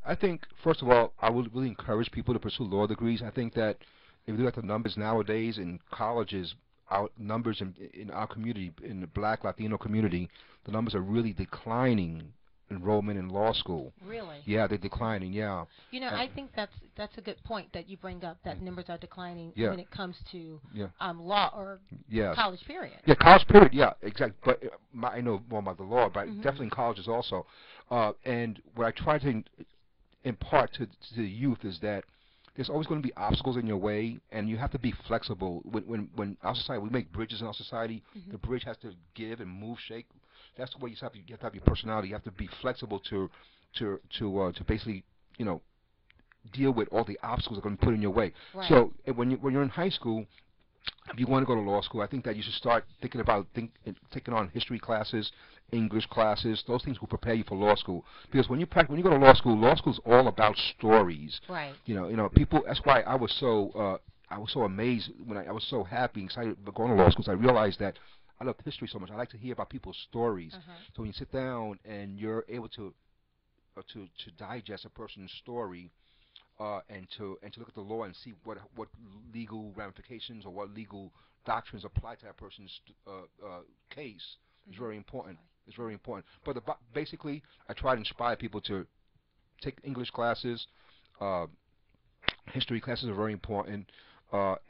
I think, first of all, I would really encourage people to pursue law degrees. I think that if you look at the numbers nowadays in colleges, our numbers in our community, in the Black Latino community, the numbers are really declining. Enrollment in law school. Really? Yeah, they're declining. Yeah. You know, I think that's a good point that you bring up. That numbers are declining when it comes to law or college period. Yeah, college period. Yeah, exactly. But I know more about the law, but definitely in colleges also. And what I try to impart to the youth is that there's always going to be obstacles in your way, and you have to be flexible. When our society, we make bridges in our society, the bridge has to give and move, shake. That's the way you have to have your personality. You have to be flexible to basically, deal with all the obstacles that are going to be put in your way. Right. So when you're in high school, if you want to go to law school, I think that you should start thinking about taking on history classes, English classes. Those things will prepare you for law school. Because when you go to law school is all about stories. Right. People. That's why I was so amazed when I was so happy and excited about going to law school. So I realized that I love history so much. I like to hear about people's stories. So when you sit down and you're able to digest a person's story, and to look at the law and see what legal ramifications or what legal doctrines apply to that person's case is very important. It's very important. But basically, I try to inspire people to take English classes. History classes are very important,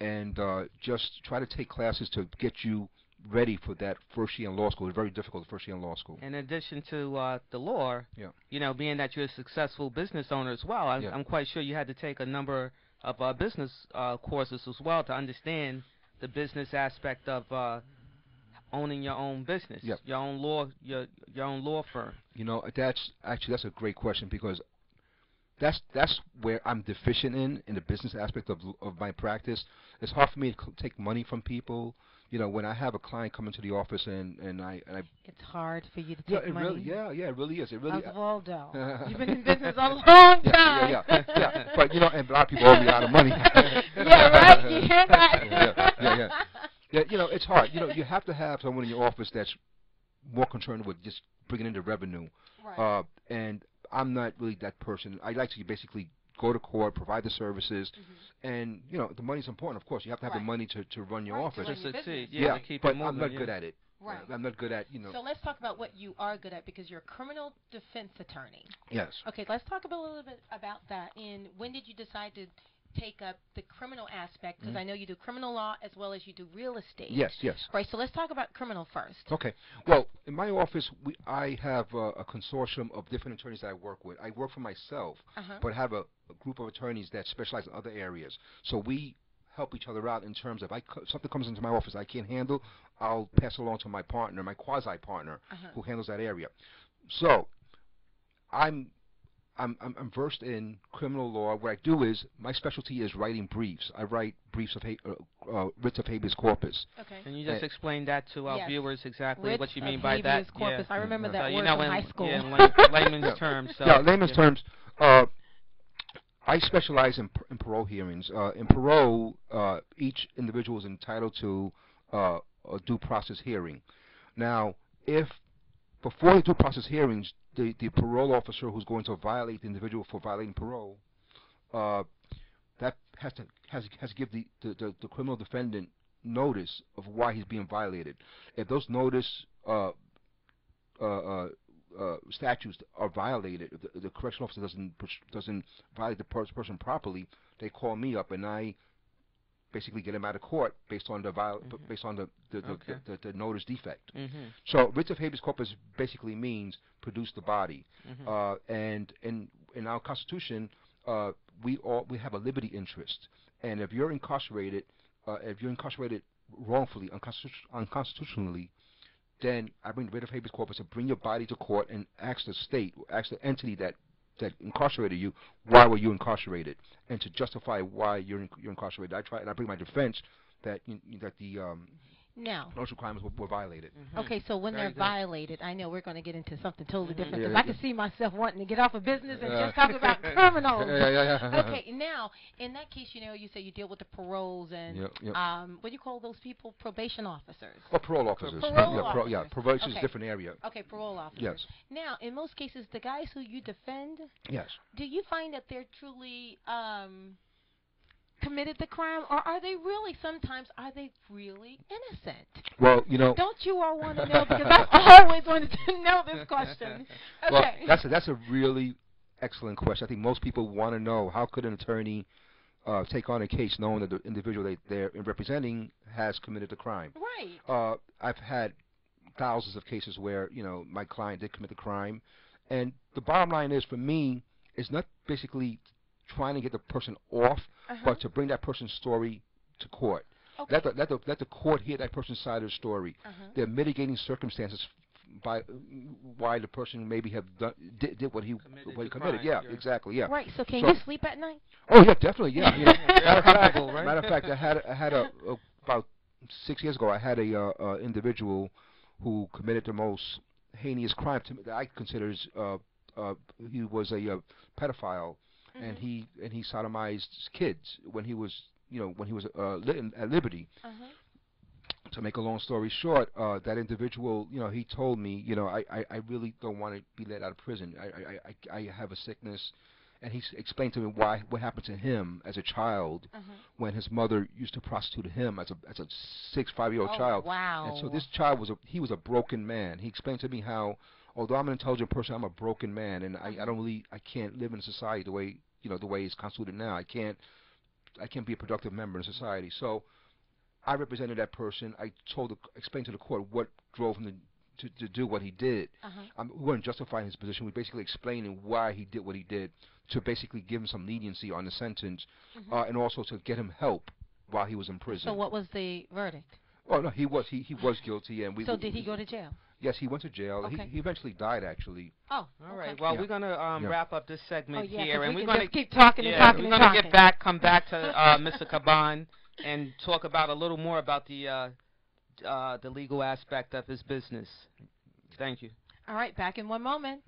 and just try to take classes to get you ready for that first year in law school. It's very difficult the first year in law school. In addition to the law, being that you're a successful business owner as well, I'm quite sure you had to take a number of business courses as well to understand the business aspect of owning your own business, your own law firm. That's a great question, because that's where I'm deficient in the business aspect of my practice. It's hard for me to take money from people. When I have a client come into the office and I it's hard for you to take money. It really is. It really. Osvaldo, you've been in business a long time. But and a lot of people owe me a lot of money. Right. You hear that? Yeah. It's hard. You have to have someone in your office that's more concerned with just bringing in the revenue. Right. And I'm not really that person. I like to basically go to court, provide the services, and the money's important. Of course, you have to have the money to run your office. To succeed, to keep but it moving, I'm not good at it. Right. I'm not good at So let's talk about what you are good at, because you're a criminal defense attorney. Yes. Okay, let's talk a little bit about that. And when did you decide to take up the criminal aspect? Because I know you do criminal law as well as you do real estate. Yes. Right, so let's talk about criminal first. Okay. Well, in my office, I have a consortium of different attorneys that I work with. I work for myself, but have a group of attorneys that specialize in other areas. So we help each other out in terms of something comes into my office I can't handle, I'll pass it along to my partner, my quasi-partner, who handles that area. So I'm versed in criminal law. What I do is, my specialty is writing briefs. I write briefs of writs of habeas corpus. Okay. Can you just explain that to our viewers exactly writs what you mean of by habeas that? Corpus. I remember that word from high school. In layman's terms. Layman's terms. I specialize in parole hearings. In parole, each individual is entitled to a due process hearing. Now, if before the due process hearings, the parole officer who's going to violate the individual for violating parole, that has to give the criminal defendant notice of why he's being violated. If those notice statutes are violated, if the correctional officer doesn't violate the person properly, they call me up and I basically get him out of court based on the notice defect. So writs of habeas corpus basically means produce the body, and in our Constitution, we have a liberty interest, and if you're incarcerated wrongfully, unconstitutionally, then I bring the writ of habeas corpus to bring your body to court and ask the entity that incarcerated you, why were you incarcerated, and to justify why you're incarcerated. I bring my defense that the Now, social crimes were violated. Okay, so when Very they're good. violated, I know we're going to get into something totally different Yeah, because yeah, I can see myself wanting to get off of business and just talk about criminals. Okay, now in that case, you say you deal with the paroles and what do you call those people? Probation officers. Well, parole officers. Parole officers. Probation is a different area. Okay, parole officers. Yes. Now, in most cases, the guys who you defend, yes, do you find that they're truly committed the crime, or are they really innocent? Well, Don't you all want to know? Because I've always wanted to know this question. Okay. Well, that's a really excellent question. I think most people want to know, how could an attorney take on a case knowing that the individual they're representing has committed a crime? Right. I've had thousands of cases where my client did commit the crime, and the bottom line is, for me, is not basically trying to get the person off, but to bring that person's story to court. Okay. Let the court hear that person's side of the story. There are mitigating circumstances by why the person maybe did what he committed. Yeah, exactly. Yeah. Right. So can you sleep at night? Oh yeah, definitely. Yeah. Matter of fact, I had about 6 years ago. I had a individual who committed the most heinous crime that I consider he was a pedophile. And he sodomized kids when he was at liberty. To make a long story short, that individual, he told me, I really don't want to be let out of prison. I have a sickness, and he explained to me what happened to him as a child when his mother used to prostitute him as a 5-year-old child. Wow! And so this child was a broken man. He explained to me how, although I'm an intelligent person, I'm a broken man, and I can't live in society the way it's constituted now. I can't be a productive member in society. So I represented that person. I explained to the court what drove him to do what he did. We weren't justifying his position. We basically explaining why he did what he did, to basically give him some leniency on the sentence, and also to get him help while he was in prison. So what was the verdict? Oh no, he was guilty, and So did he go to jail? Yes, he went to jail. Okay. He eventually died, actually. Oh, all right. Well, we're gonna wrap up this segment here, and we're gonna just keep talking and talking. We're gonna come back to Mr. Caban and talk about a little more about the legal aspect of his business. Thank you. All right, back in one moment.